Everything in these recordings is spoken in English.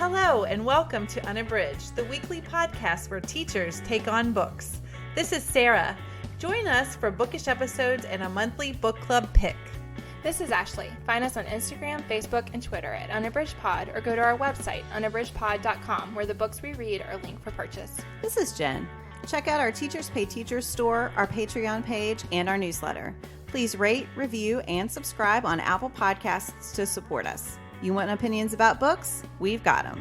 Hello and welcome to Unabridged, the weekly podcast where teachers take on books. This is Sarah. Join us for bookish episodes and a monthly book club pick. This is Ashley. Find us on Instagram, Facebook, and Twitter at UnabridgedPod or go to our website, unabridgedpod.com, where the books we read are linked for purchase. This is Jen. Check out our Teachers Pay Teachers store, our Patreon page, and our newsletter. Please rate, review, and subscribe on Apple Podcasts to support us. You want opinions about books? We've got them.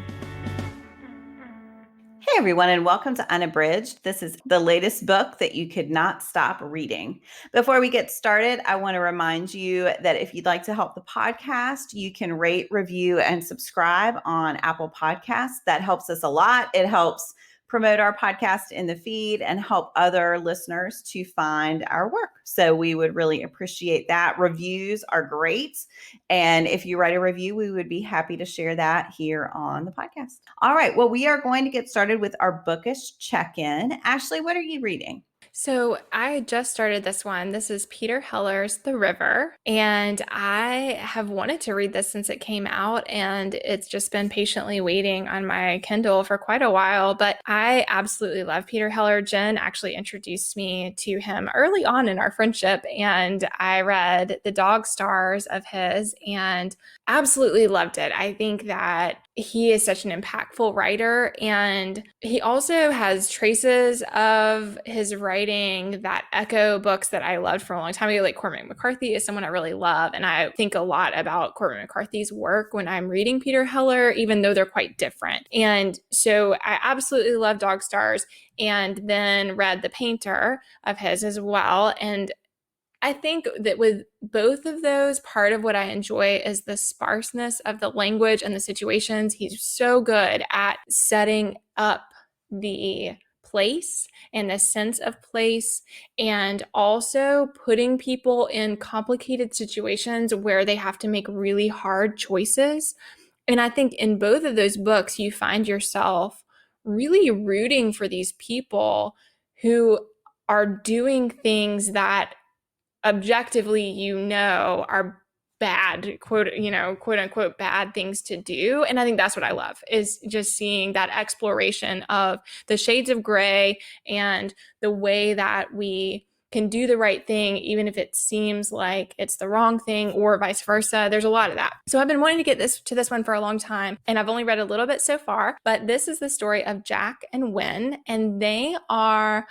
Hey everyone, and welcome to Unabridged. This is the latest book that you could not stop reading. Before we get started, I want to remind you that if you'd like to help the podcast, you can rate, review, and subscribe on Apple Podcasts. That helps us a lot. It helps promote our podcast in the feed and help other listeners to find our work. So we would really appreciate that. Reviews are great. And if you write a review, we would be happy to share that here on the podcast. All right. Well, we are going to get started with our bookish check-in. Ashley, what are you reading? So I just started this one. This is Peter Heller's The River, and I have wanted to read this since it came out, and it's just been patiently waiting on my Kindle for quite a while, but I absolutely love Peter Heller. Jen actually introduced me to him early on in our friendship, and I read The Dog Stars of his and absolutely loved it. I think that he is such an impactful writer, and he also has traces of his writing that echo books that I loved for a long time ago. Like Cormac McCarthy is someone I really love, and I think a lot about Cormac McCarthy's work when I'm reading Peter Heller, even though they're quite different. And so I absolutely love Dog Stars, and then read The Painter of his as well. And I think that with both of those, part of what I enjoy is the sparseness of the language and the situations. He's so good at setting up the place and the sense of place, and also putting people in complicated situations where they have to make really hard choices. And I think in both of those books, you find yourself really rooting for these people who are doing things that objectively, are bad, quote unquote, bad things to do. And I think that's what I love, is just seeing that exploration of the shades of gray and the way that we can do the right thing, even if it seems like it's the wrong thing, or vice versa. There's a lot of that. So I've been wanting to get this one for a long time, and I've only read a little bit so far, but this is the story of Jack and Wynn, and they are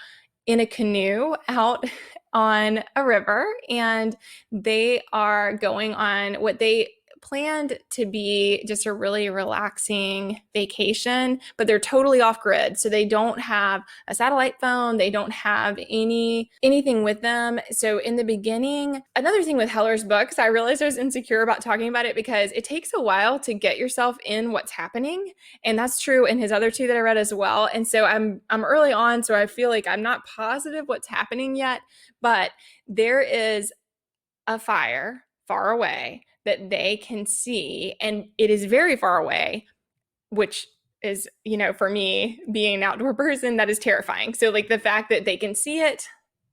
in a canoe out on a river, and they are going on what they planned to be just a really relaxing vacation, but they're totally off grid. So they don't have a satellite phone. They don't have anything with them. So in the beginning, another thing with Heller's books, I realized I was insecure about talking about it because it takes a while to get yourself in what's happening. And that's true in his other two that I read as well. And so I'm early on, so I feel like I'm not positive what's happening yet, but there is a fire far away that they can see, and it is very far away, which is, for me, being an outdoor person, that is terrifying. So like the fact that they can see it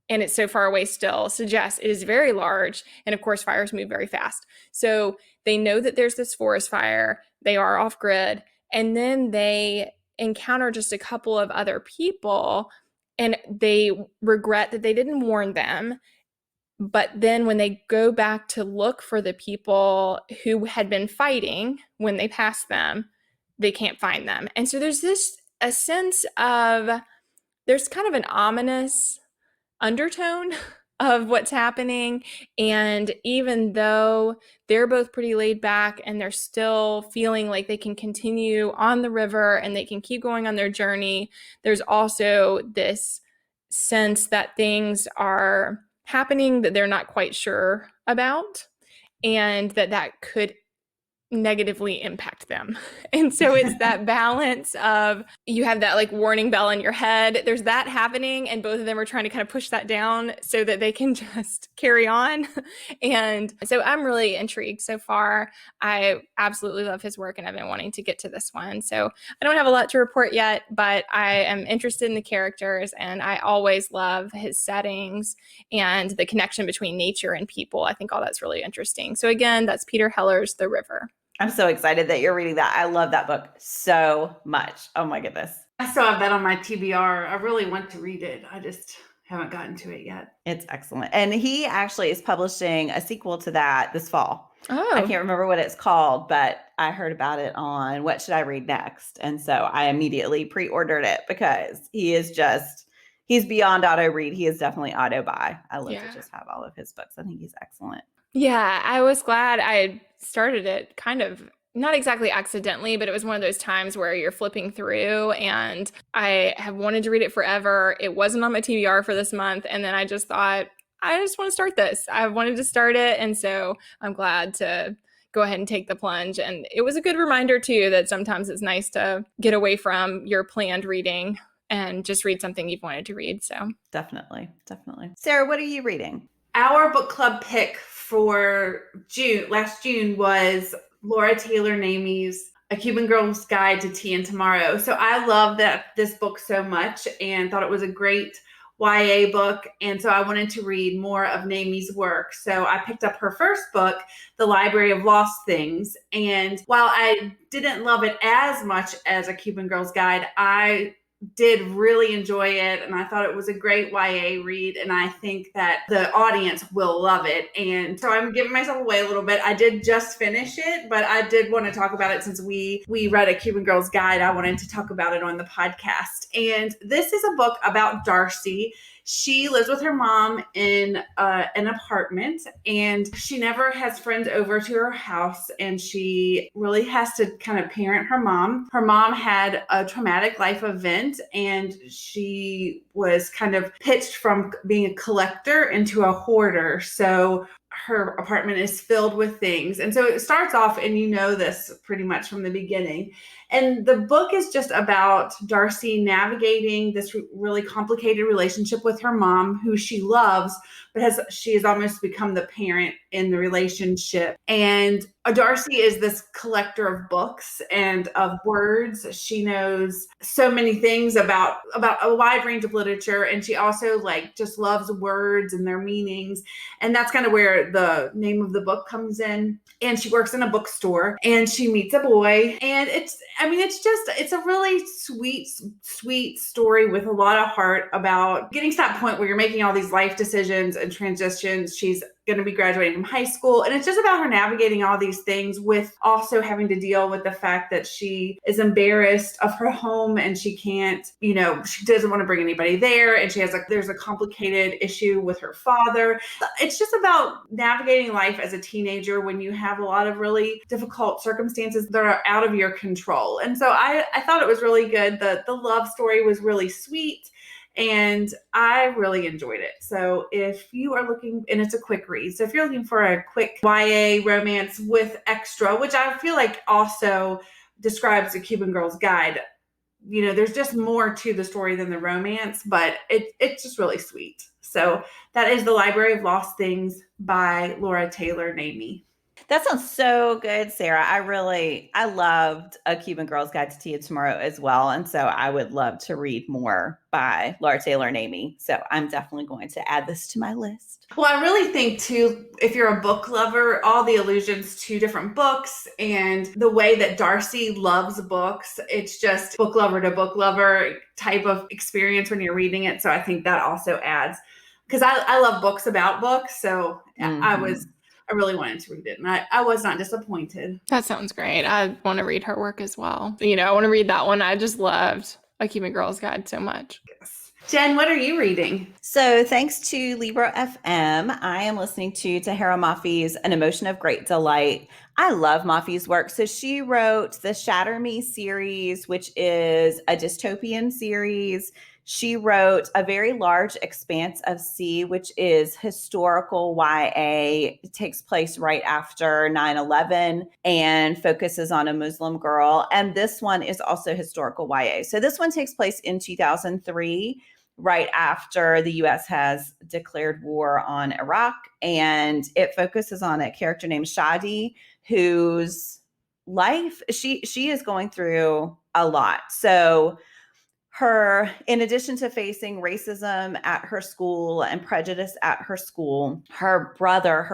and it's so far away still suggests it is very large. And of course, fires move very fast. So they know that there's this forest fire. They are off grid. And then they encounter just a couple of other people, and they regret that they didn't warn them. But then when they go back to look for the people who had been fighting when they passed them, they can't find them. And so there's a sense of, there's kind of an ominous undertone of what's happening. And even though they're both pretty laid back and they're still feeling like they can continue on the river and they can keep going on their journey, there's also this sense that things are happening that they're not quite sure about, and that could negatively impact them. And so it's that balance of, you have that like warning bell in your head, there's that happening, and both of them are trying to kind of push that down so that they can just carry on. And so I'm really intrigued so far. I absolutely love his work, and I've been wanting to get to this one. So I don't have a lot to report yet, but I am interested in the characters, and I always love his settings and the connection between nature and people. I think all that's really interesting. So again, that's Peter Heller's The River. I'm so excited that you're reading that. I love that book so much. Oh my goodness. I still have that on my TBR. I really want to read it. I just haven't gotten to it yet. It's excellent. And he actually is publishing a sequel to that this fall. Oh. I can't remember what it's called, but I heard about it on What Should I Read Next? And so I immediately pre-ordered it because he's beyond auto read. He is definitely auto buy. I love to just have all of his books. I think he's excellent. Yeah, I was glad I started it kind of not exactly accidentally, but it was one of those times where you're flipping through and I have wanted to read it forever. It wasn't on my TBR for this month. And then I just thought, I just want to start this. I wanted to start it. And so I'm glad to go ahead and take the plunge. And it was a good reminder too, that sometimes it's nice to get away from your planned reading and just read something you've wanted to read. So definitely. Sarah, what are you reading? Our book club pick for last June was Laura Taylor Namie's A Cuban Girl's Guide to Tea and Tomorrow. So I love this book so much and thought it was a great YA book. And so I wanted to read more of Namie's work. So I picked up her first book, The Library of Lost Things. And while I didn't love it as much as A Cuban Girl's Guide, I did really enjoy it, and I thought it was a great YA read, and I think that the audience will love it. And so I'm giving myself away a little bit. I did just finish it, but I did want to talk about it since we read A Cuban Girl's Guide. I wanted to talk about it on the podcast. And this is a book about Darcy. She lives with her mom in an apartment, and she never has friends over to her house, and she really has to kind of parent her mom. Her mom had a traumatic life event, and she was kind of pitched from being a collector into a hoarder. So her apartment is filled with things. And so it starts off, and you know this pretty much from the beginning. And the book is just about Darcy navigating this really complicated relationship with her mom, who she loves, but she has almost become the parent in the relationship. And Darcy is this collector of books and of words. She knows so many things about a wide range of literature. And she also just loves words and their meanings. And that's kind of where the name of the book comes in. And she works in a bookstore and she meets a boy. And it's a really sweet story with a lot of heart about getting to that point where you're making all these life decisions and transitions. She's going to be graduating from high school. And it's just about her navigating all these things with also having to deal with the fact that she is embarrassed of her home and she can't, she doesn't want to bring anybody there. And there's a complicated issue with her father. It's just about navigating life as a teenager when you have a lot of really difficult circumstances that are out of your control. And so I thought it was really good. The love story was really sweet. And I really enjoyed it. So if you are looking, and it's a quick read. So if you're looking for a quick YA romance with extra, which I feel like also describes The Cuban Girl's Guide, there's just more to the story than the romance, but it's just really sweet. So that is The Library of Lost Things by Laura Taylor Namie. That sounds so good, Sarah. I loved A Cuban Girl's Guide to Tea and Tomorrow as well. And so I would love to read more by Laura Taylor Namie. So I'm definitely going to add this to my list. Well, I really think too, if you're a book lover, all the allusions to different books and the way that Darcy loves books, it's just book lover to book lover type of experience when you're reading it. So I think that also adds, because I love books about books. So I really wanted to read it, and I was not disappointed. That sounds great. I want to read her work as well. I want to read that one. I just loved A Cuban Girl's Guide so much. Yes. Jen, what are you reading? So thanks to Libro FM, I am listening to Tahira Mafi's An Emotion of Great Delight. I love Mafi's work. So she wrote the Shatter Me series, which is a dystopian series. She wrote A Very Large Expanse of Sea, which is historical YA. It takes place right after 9/11 and focuses on a Muslim girl. And this one is also historical YA. So this one takes place in 2003, right after the U.S. has declared war on Iraq. And it focuses on a character named Shadi, whose life, she is going through a lot. So in addition to facing racism at her school and prejudice at her school, her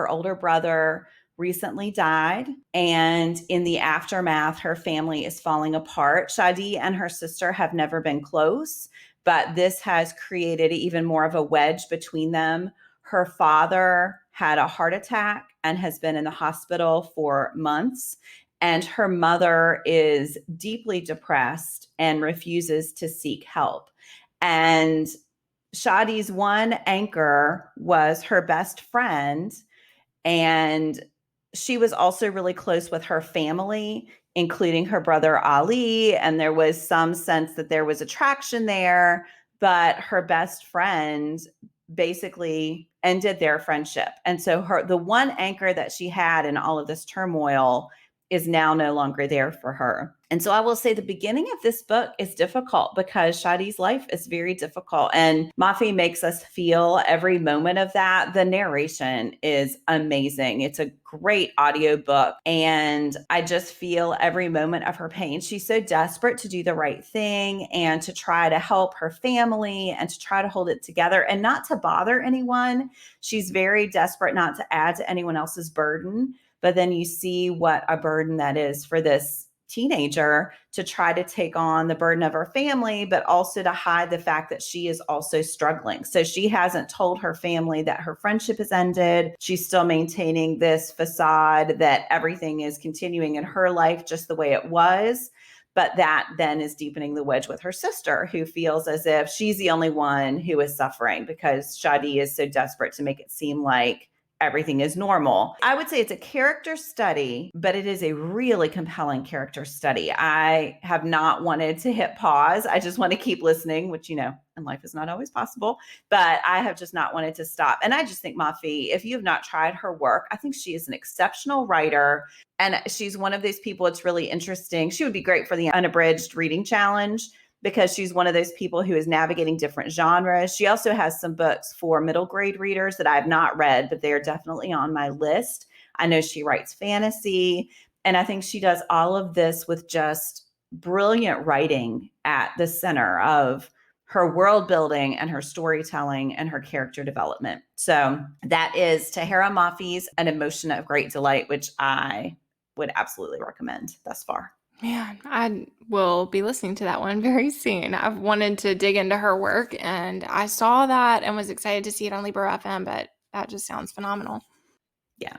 older brother, recently died, and in the aftermath, her family is falling apart. Shadi and her sister have never been close, but this has created even more of a wedge between them. Her father had a heart attack and has been in the hospital for months, and her mother is deeply depressed and refuses to seek help. And Shadi's one anchor was her best friend, and she was also really close with her family, including her brother Ali. And there was some sense that there was attraction there, but her best friend basically ended their friendship. And so the one anchor that she had in all of this turmoil is now no longer there for her. And so I will say the beginning of this book is difficult because Shadi's life is very difficult. And Mafi makes us feel every moment of that. The narration is amazing. It's a great audiobook. And I just feel every moment of her pain. She's so desperate to do the right thing and to try to help her family and to try to hold it together and not to bother anyone. She's very desperate not to add to anyone else's burden. But then you see what a burden that is for this teenager to try to take on the burden of her family, but also to hide the fact that she is also struggling. So she hasn't told her family that her friendship has ended. She's still maintaining this facade that everything is continuing in her life just the way it was. But that then is deepening the wedge with her sister, who feels as if she's the only one who is suffering because Shadi is so desperate to make it seem like everything is normal. I would say it's a character study, but it is a really compelling character study. I have not wanted to hit pause. I just want to keep listening, which, in life is not always possible, but I have just not wanted to stop. And I just think Mafi, if you have not tried her work, I think she is an exceptional writer. And she's one of those people, it's really interesting. She would be great for the Unabridged reading challenge, because she's one of those people who is navigating different genres. She also has some books for middle grade readers that I have not read, but they are definitely on my list. I know she writes fantasy, and I think she does all of this with just brilliant writing at the center of her world building and her storytelling and her character development. So that is Tahira Mafi's An Emotion of Great Delight, which I would absolutely recommend thus far. Man, I will be listening to that one very soon. I've wanted to dig into her work, and I saw that and was excited to see it on Libro FM, but that just sounds phenomenal. Yeah,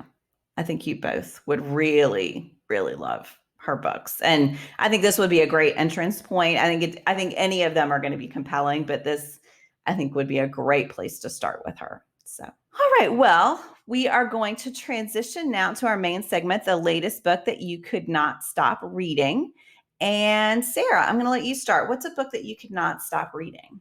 I think you both would really, really love her books. And I think this would be a great entrance point. I think any of them are going to be compelling, but this, I think, would be a great place to start with her. So, all right, well, we are going to transition now to our main segment, the latest book that you could not stop reading. And Sarah, I'm going to let you start. What's a book that you could not stop reading?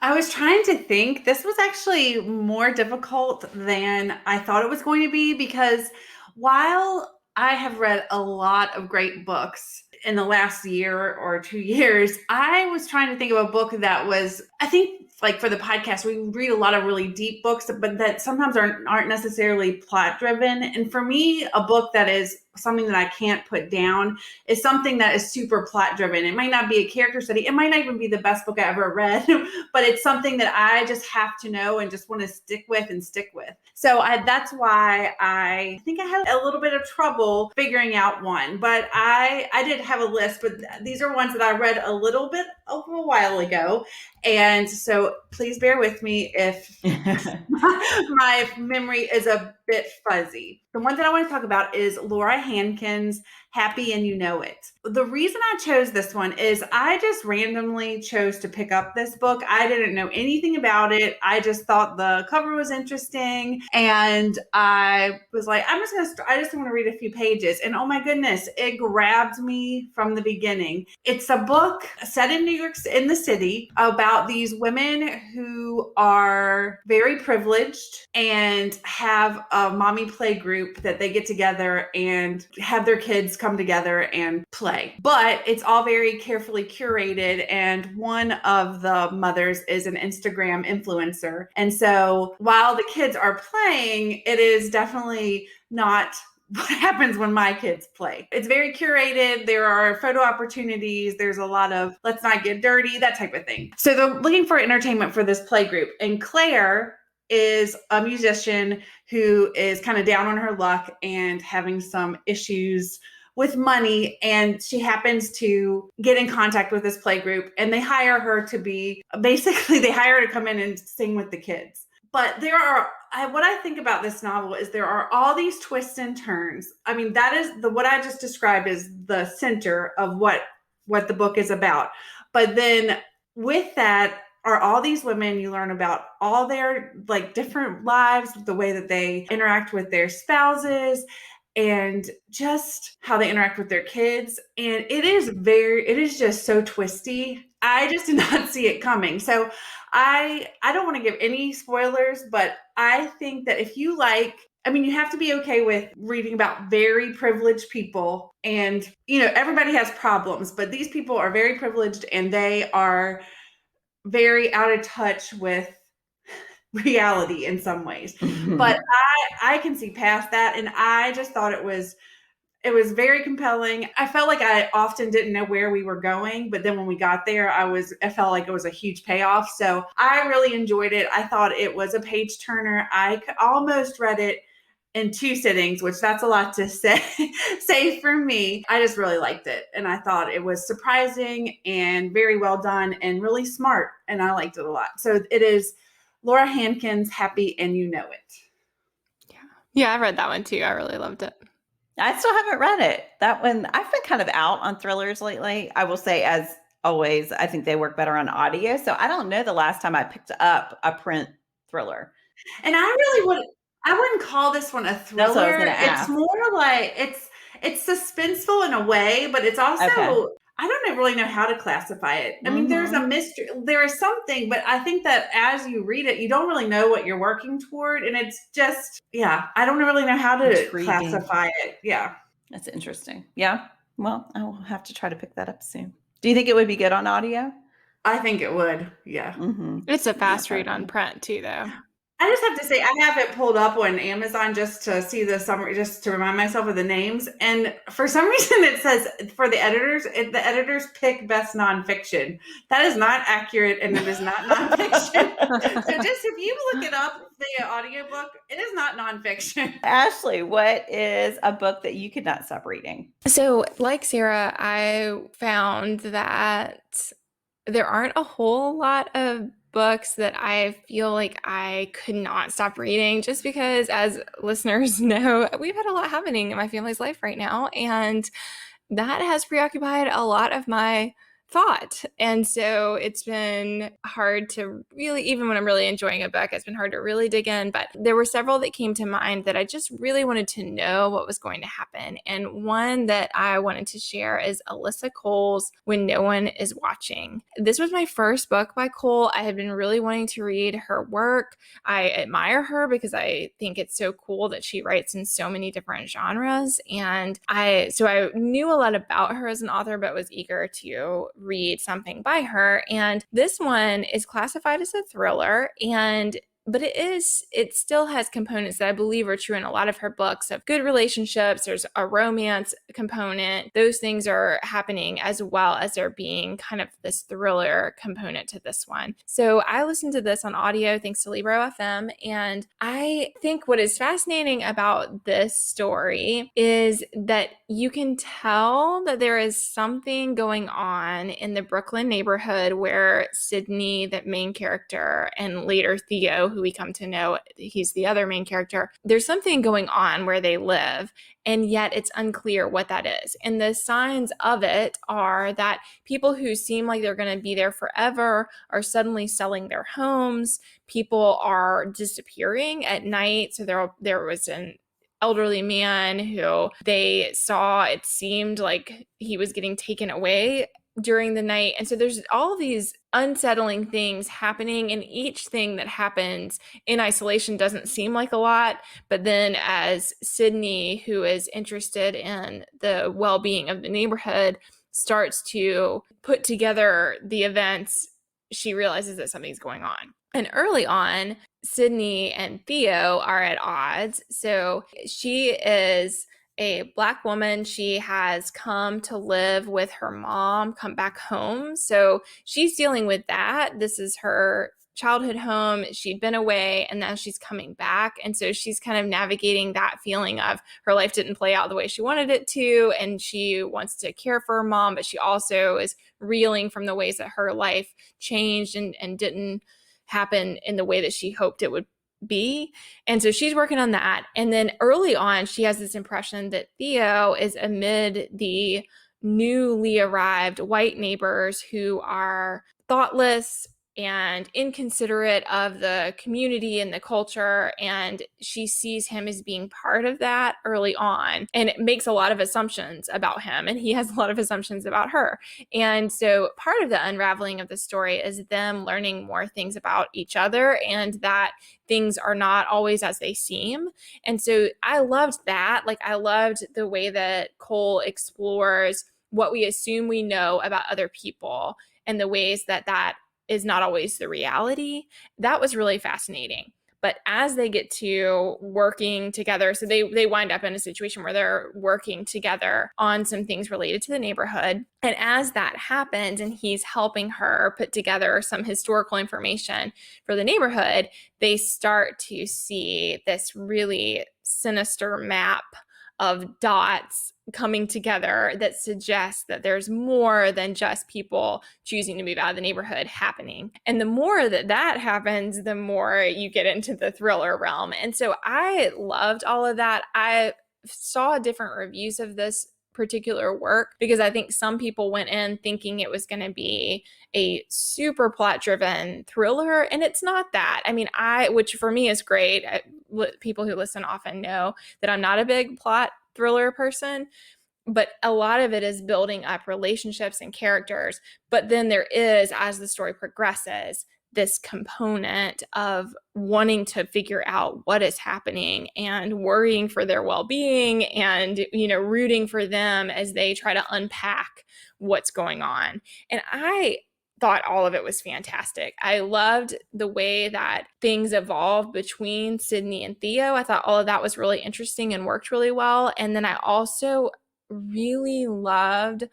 I was trying to think. This was actually more difficult than I thought it was going to be, because while I have read a lot of great books in the last year or 2 years, I was trying to think of a book that was, I think, like for the podcast, we read a lot of really deep books, but that sometimes aren't necessarily plot driven. And for me, a book that is something that I can't put down is something that is super plot driven. It might not be a character study. It might not even be the best book I ever read, but it's something that I just have to know and just want to stick with. So that's why I think I had a little bit of trouble figuring out one, but I did have a list, but these are ones that I read a little bit over a while ago. And so please bear with me if my memory is a bit fuzzy. The one that I want to talk about is Laura Hankin's Happy and You Know It. The reason I chose this one is I just randomly chose to pick up this book. I didn't know anything about it. I just thought the cover was interesting. And I was like, I just want to read a few pages. And oh my goodness, it grabbed me from the beginning. It's a book set in New York, in the city, about these women who are very privileged and have a mommy play group that they get together and have their kids come together and play. But it's all very carefully curated, and one of the mothers is an Instagram influencer. And so while the kids are playing, it is definitely not what happens when my kids play. It's very curated. There are photo opportunities. There's a lot of let's not get dirty, that type of thing. So they're looking for entertainment for this play group. And Claire is a musician who is kind of down on her luck and having some issues with money, and she happens to get in contact with this play group, and they hire her to come in and sing with the kids. But what I think about this novel is there are all these twists and turns. I mean, that is what I just described is the center of what the book is about. But then with that are all these women. You learn about all their like different lives, the way that they interact with their spouses, and just how they interact with their kids. And it is just so twisty. I just did not see it coming. So I don't want to give any spoilers, but I think that if you you have to be okay with reading about very privileged people, and everybody has problems, but these people are very privileged and they are very out of touch with reality in some ways. But I can see past that, and I just thought it was very compelling. I felt like I often didn't know where we were going, but then when we got there, I felt like it was a huge payoff. So I really enjoyed it. I thought it was a page turner. I almost read it in 2 sittings, which that's a lot to say for me. I just really liked it. And I thought it was surprising and very well done and really smart. And I liked it a lot. So it is Laura Hankin's Happy and You Know It. Yeah, I read that one too. I really loved it. I still haven't read it. That one, I've been kind of out on thrillers lately. I will say, as always, I think they work better on audio. So I don't know the last time I picked up a print thriller. And I wouldn't call this one a thriller. That's what I was going to ask. It's more like it's suspenseful in a way, but it's also I don't really know how to classify it. I mean, there's a mystery, there is something, but I think that as you read it, you don't really know what you're working toward. And it's just, I don't really know how to classify it. Yeah. That's interesting. Yeah. Well, I will have to try to pick that up soon. Do you think it would be good on audio? I think it would. Yeah. It's a fast read on print too, though. I just have to say, I have it pulled up on Amazon just to see the summary, just to remind myself of the names. And for some reason, it says for the editors pick best nonfiction. That is not accurate, and it is not nonfiction. So just if you look it up, the audiobook, it is not nonfiction. Ashley, what is a book that you could not stop reading? So, like Sarah, I found that there aren't a whole lot of books that I feel like I could not stop reading, just because, as listeners know, we've had a lot happening in my family's life right now, and that has preoccupied a lot of my thought. And so it's been hard to really, even when I'm really enjoying a book, it's been hard to really dig in. But there were several that came to mind that I just really wanted to know what was going to happen. And one that I wanted to share is Alyssa Cole's When No One Is Watching. This was my first book by Cole. I had been really wanting to read her work. I admire her because I think it's so cool that she writes in so many different genres. And I knew a lot about her as an author, but was eager to read something by her. And this one is classified as a thriller, but it still has components that I believe are true in a lot of her books of good relationships. There's a romance component. Those things are happening, as well as there being kind of this thriller component to this one. So I listened to this on audio thanks to Libro FM. And I think what is fascinating about this story is that you can tell that there is something going on in the Brooklyn neighborhood where Sydney, the main character, and later Theo, who we come to know, he's the other main character, there's something going on where they live, and yet it's unclear what that is. And the signs of it are that people who seem like they're going to be there forever are suddenly selling their homes. People are disappearing at night. So there was an elderly man who they saw, it seemed like he was getting taken away during the night. And so there's all these unsettling things happening, and each thing that happens in isolation doesn't seem like a lot. But then as Sydney, who is interested in the well-being of the neighborhood, starts to put together the events, she realizes that something's going on. And early on, Sydney and Theo are at odds. So she is a Black woman. She has come to live with her mom, come back home. So she's dealing with that. This is her childhood home. She'd been away and now she's coming back. And so she's kind of navigating that feeling of her life didn't play out the way she wanted it to. And she wants to care for her mom, but she also is reeling from the ways that her life changed and didn't happen in the way that she hoped it would be. And so she's working on that. And then early on, she has this impression that Theo is amid the newly arrived white neighbors who are thoughtless and inconsiderate of the community and the culture. And she sees him as being part of that early on. And it makes a lot of assumptions about him. And he has a lot of assumptions about her. And so part of the unraveling of the story is them learning more things about each other and that things are not always as they seem. And so I loved that. Like, I loved the way that Cole explores what we assume we know about other people and the ways that that is not always the reality. That was really fascinating. But as they get to working together, so they wind up in a situation where they're working together on some things related to the neighborhood. And as that happens, and he's helping her put together some historical information for the neighborhood, they start to see this really sinister map of dots coming together that suggests that there's more than just people choosing to move out of the neighborhood happening. And the more that that happens, the more you get into the thriller realm. And so I loved all of that. I saw different reviews of this particular work because I think some people went in thinking it was going to be a super plot driven thriller, and it's not that. I mean, which for me is great. People who listen often know that I'm not a big plot thriller person, but a lot of it is building up relationships and characters. But then there is, as the story progresses, this component of wanting to figure out what is happening and worrying for their well-being and, rooting for them as they try to unpack what's going on. And I thought all of it was fantastic. I loved the way that things evolved between Sydney and Theo. I thought all of that was really interesting and worked really well. And then I also really loved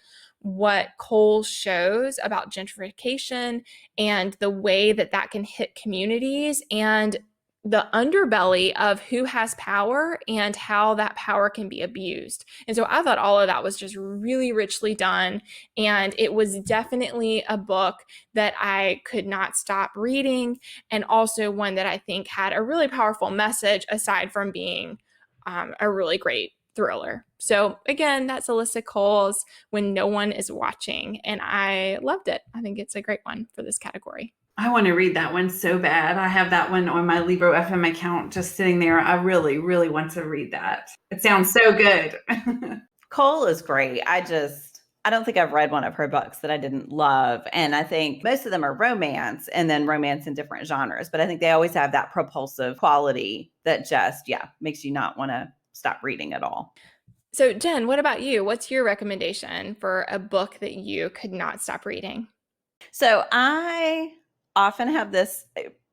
what Cole shows about gentrification and the way that that can hit communities and the underbelly of who has power and how that power can be abused. And so I thought all of that was just really richly done. And it was definitely a book that I could not stop reading, and also one that I think had a really powerful message aside from being a really great thriller. So again, that's Alyssa Cole's When No One Is Watching, and I loved it. I think it's a great one for this category. I want to read that one so bad. I have that one on my Libro FM account just sitting there. I really, really want to read that. It sounds so good. Cole is great. I don't think I've read one of her books that I didn't love. And I think most of them are romance and then romance in different genres. But I think they always have that propulsive quality that just, makes you not want to stop reading at all. So Jen, what about you? What's your recommendation for a book that you could not stop reading? So I often have this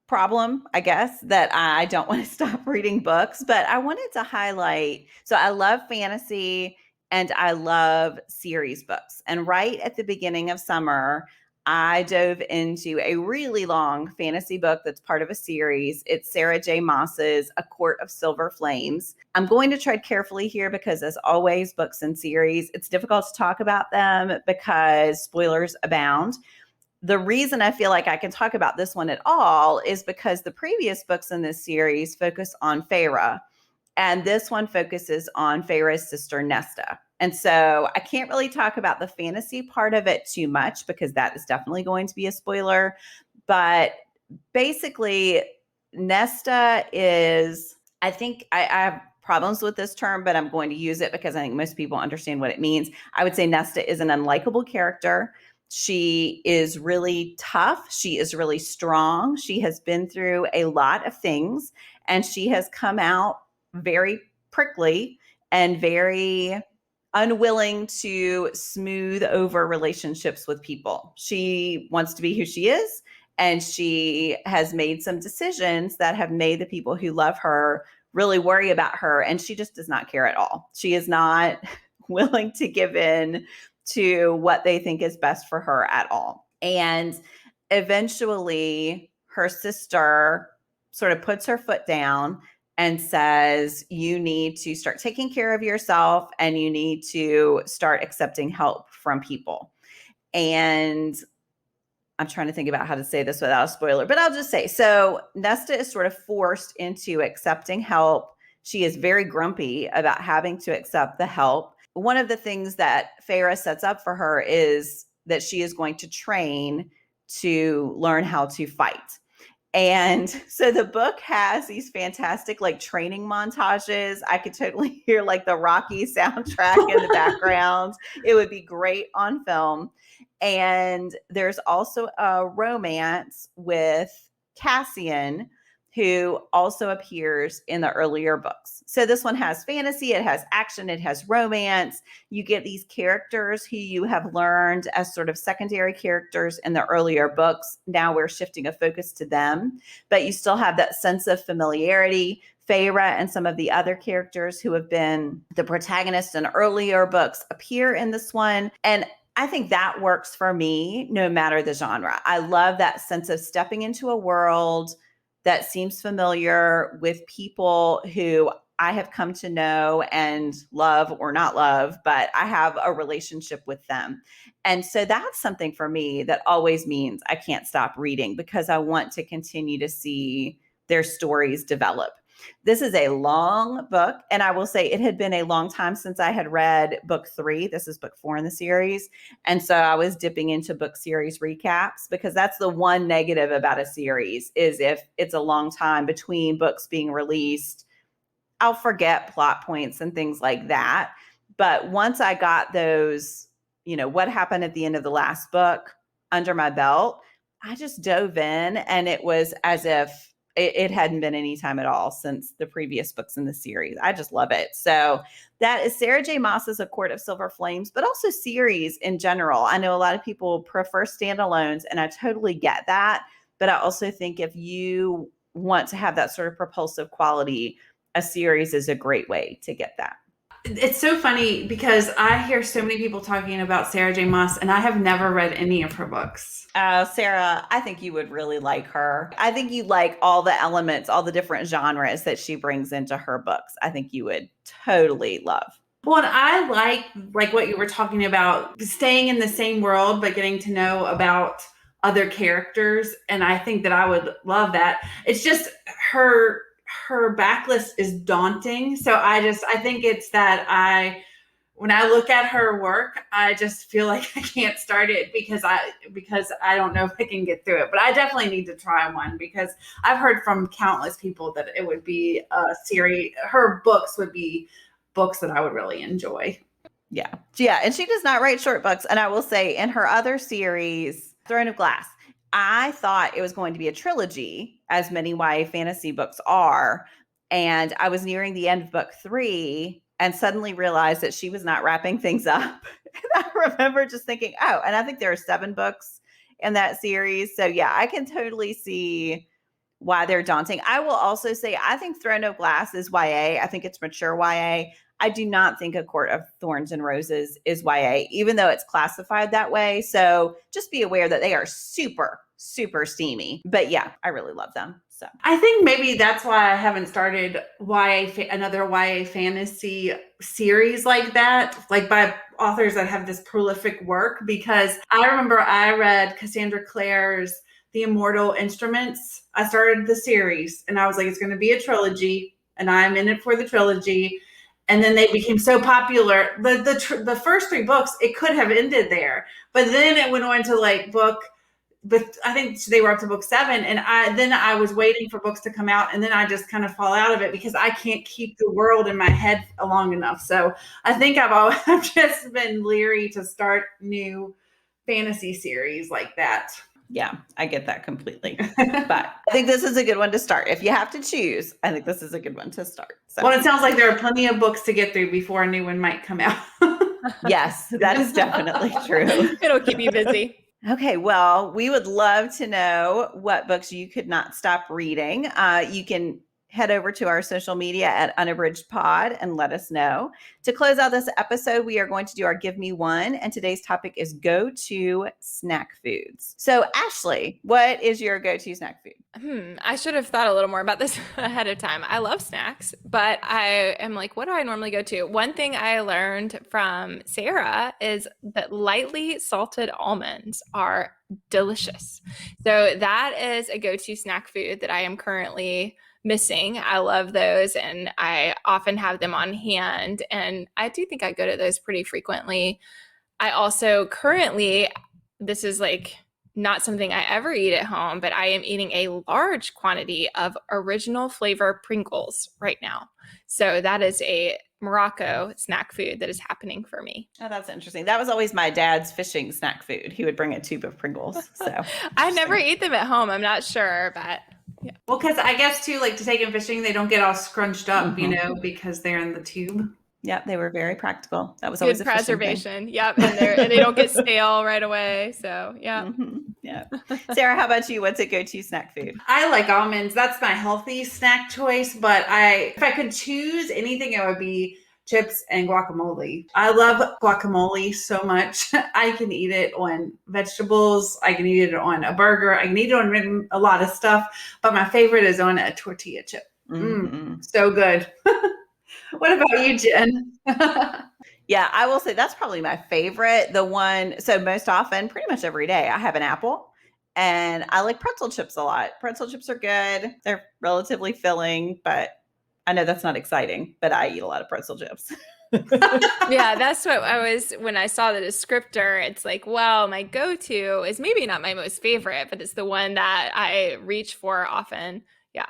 problem, I guess, that I don't want to stop reading books, but I wanted to highlight. So I love fantasy and I love series books. And right at the beginning of summer, I dove into a really long fantasy book that's part of a series. It's Sarah J. Maas's A Court of Silver Flames. I'm going to tread carefully here because, as always, books and series, it's difficult to talk about them because spoilers abound. The reason I feel like I can talk about this one at all is because the previous books in this series focus on Feyre, and this one focuses on Feyre's sister Nesta. And so I can't really talk about the fantasy part of it too much because that is definitely going to be a spoiler. But basically, Nesta is, I think I have problems with this term, but I'm going to use it because I think most people understand what it means. I would say Nesta is an unlikable character. She is really tough. She is really strong. She has been through a lot of things, and she has come out very prickly and very unwilling to smooth over relationships with people. She wants to be who she is, and she has made some decisions that have made the people who love her really worry about her, and she just does not care at all. She is not willing to give in to what they think is best for her at all. And eventually her sister sort of puts her foot down and says, you need to start taking care of yourself and you need to start accepting help from people. And I'm trying to think about how to say this without a spoiler, but I'll just say, so Nesta is sort of forced into accepting help. She is very grumpy about having to accept the help. One of the things that Feyre sets up for her is that she is going to train to learn how to fight. And so the book has these fantastic like training montages. I could totally hear like the Rocky soundtrack in the background. It would be great on film. And there's also a romance with Cassian, who also appears in the earlier books. So this one has fantasy, it has action, it has romance. You get these characters who you have learned as sort of secondary characters in the earlier books. Now we're shifting a focus to them, but you still have that sense of familiarity. Feyre and some of the other characters who have been the protagonists in earlier books appear in this one. And I think that works for me no matter the genre. I love that sense of stepping into a world that seems familiar with people who I have come to know and love or not love, but I have a relationship with them. And so that's something for me that always means I can't stop reading because I want to continue to see their stories develop. This is a long book, and I will say it had been a long time since I had read book 3. This is book 4 in the series. And so I was dipping into book series recaps because that's the one negative about a series is if it's a long time between books being released, I'll forget plot points and things like that. But once I got those, what happened at the end of the last book under my belt, I just dove in and it was as if it hadn't been any time at all since the previous books in the series. I just love it. So that is Sarah J. Maas's A Court of Silver Flames, but also series in general. I know a lot of people prefer standalones, and I totally get that. But I also think if you want to have that sort of propulsive quality, a series is a great way to get that. It's so funny because I hear so many people talking about Sarah J. Maas, and I have never read any of her books. Sarah, I think you would really like her. I think you like all the elements, all the different genres that she brings into her books. I think you would totally love. Well, and I like what you were talking about, staying in the same world, but getting to know about other characters. And I think that I would love that. It's just her backlist is daunting. So I think it's that when I look at her work, I just feel like I can't start it because I don't know if I can get through it. But I definitely need to try one because I've heard from countless people that it would be a series. Her books would be books that I would really enjoy. Yeah. And she does not write short books. And I will say in her other series, Throne of Glass, I thought it was going to be a trilogy, as many YA fantasy books are. And I was nearing the end of book 3 and suddenly realized that she was not wrapping things up. And I remember just thinking, and I think there are 7 books in that series. So yeah, I can totally see why they're daunting. I will also say, I think Throne of Glass is YA. I think it's mature YA. I do not think A Court of Thorns and Roses is YA, even though it's classified that way. So just be aware that they are super, super steamy. But yeah, I really love them. So I think maybe that's why I haven't started another YA fantasy series like that, like by authors that have this prolific work, because I remember I read Cassandra Clare's The Immortal Instruments. I started the series and I was like, it's going to be a trilogy and I'm in it for the trilogy. And then they became so popular. The first 3 books, it could have ended there, but then it went on to but I think they were up to book 7. And I was waiting for books to come out. And then I just kind of fall out of it because I can't keep the world in my head long enough. So I think I've just been leery to start new fantasy series like that. Yeah, I get that completely. But I think this is a good one to start. If you have to choose, I think this is a good one to start. So. Well, it sounds like there are plenty of books to get through before a new one might come out. Yes, that is definitely true. It'll keep you busy. Okay, well, we would love to know what books you could not stop reading. You can head over to our social media at Unabridged Pod and let us know. To close out this episode, we are going to do our Give Me One, and today's topic is go-to snack foods. So Ashley, what is your go-to snack food? I should have thought a little more about this ahead of time. I love snacks, but I am like, what do I normally go to? One thing I learned from Sarah is that lightly salted almonds are delicious. So that is a go-to snack food that I am currently missing. I love those, and I often have them on hand, and I do think I go to those pretty frequently. I also currently, this is like not something I ever eat at home, but I am eating a large quantity of original flavor Pringles right now. So that is a Morocco snack food that is happening for me. Oh, that's interesting. That was always my dad's fishing snack food. He would bring a tube of Pringles. So I never eat them at home. I'm not sure, but yeah. Well, because I guess too, like to take them fishing, they don't get all scrunched up, you know, because they're in the tube. Yep, they were very practical. That was Good always a preservation. Yep, and they don't get stale right away. So yeah. Yeah. Sarah, how about you? What's a go-to snack food? I like almonds. That's my healthy snack choice. But if I could choose anything, it would be chips and guacamole. I love guacamole so much. I can eat it on vegetables. I can eat it on a burger. I can eat it on a lot of stuff. But my favorite is on a tortilla chip. So good. What about you, Jen? Yeah, I will say that's probably my favorite. The one, so most often, pretty much every day, I have an apple, and I like pretzel chips a lot. Pretzel chips are good. They're relatively filling, but I know that's not exciting, but I eat a lot of pretzel chips. Yeah, that's what I was, when I saw the descriptor, it's like, well, my go-to is maybe not my most favorite, but it's the one that I reach for often. Yeah.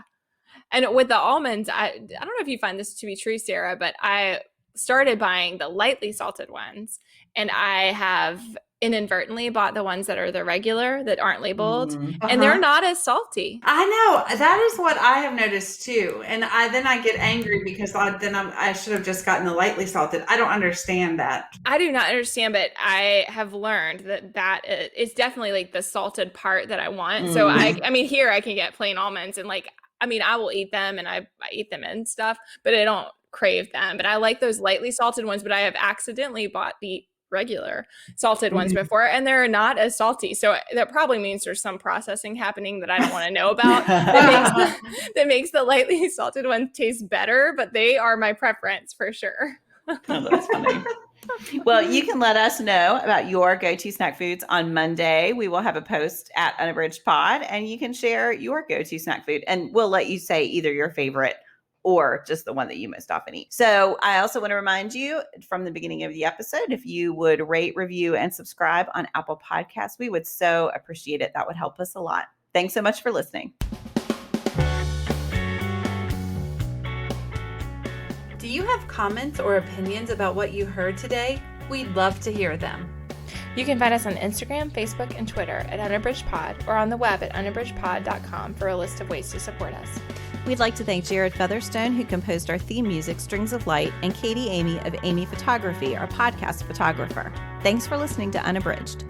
And with the almonds, I don't know if you find this to be true, Sarah, but I started buying the lightly salted ones, and I have inadvertently bought the ones that are the regular that aren't labeled, and they're not as salty. I know, that is what I have noticed too, and then I get angry because I should have just gotten the lightly salted. I don't understand that. I do not understand, but I have learned that it's definitely like the salted part that I want. So I mean, here I can get plain almonds, and like, I mean, I will eat them, and I eat them and stuff, but I don't crave them. But I like those lightly salted ones, but I have accidentally bought the regular salted ones before, and they're not as salty. So that probably means there's some processing happening that I don't want to know about that makes the lightly salted one taste better, but they are my preference for sure. Oh, that's funny. Well, you can let us know about your go-to snack foods on Monday. We will have a post at Unabridged Pod, and you can share your go-to snack food, and we'll let you say either your favorite or just the one that you most often eat. So I also want to remind you from the beginning of the episode, if you would rate, review, and subscribe on Apple Podcasts, we would so appreciate it. That would help us a lot. Thanks so much for listening. Do you have comments or opinions about what you heard today? We'd love to hear them. You can find us on Instagram, Facebook, and Twitter at Unabridged Pod, or on the web at unabridgedpod.com for a list of ways to support us. We'd like to thank Jared Featherstone, who composed our theme music, Strings of Light, and Katie Amy of Amy Photography, our podcast photographer. Thanks for listening to Unabridged.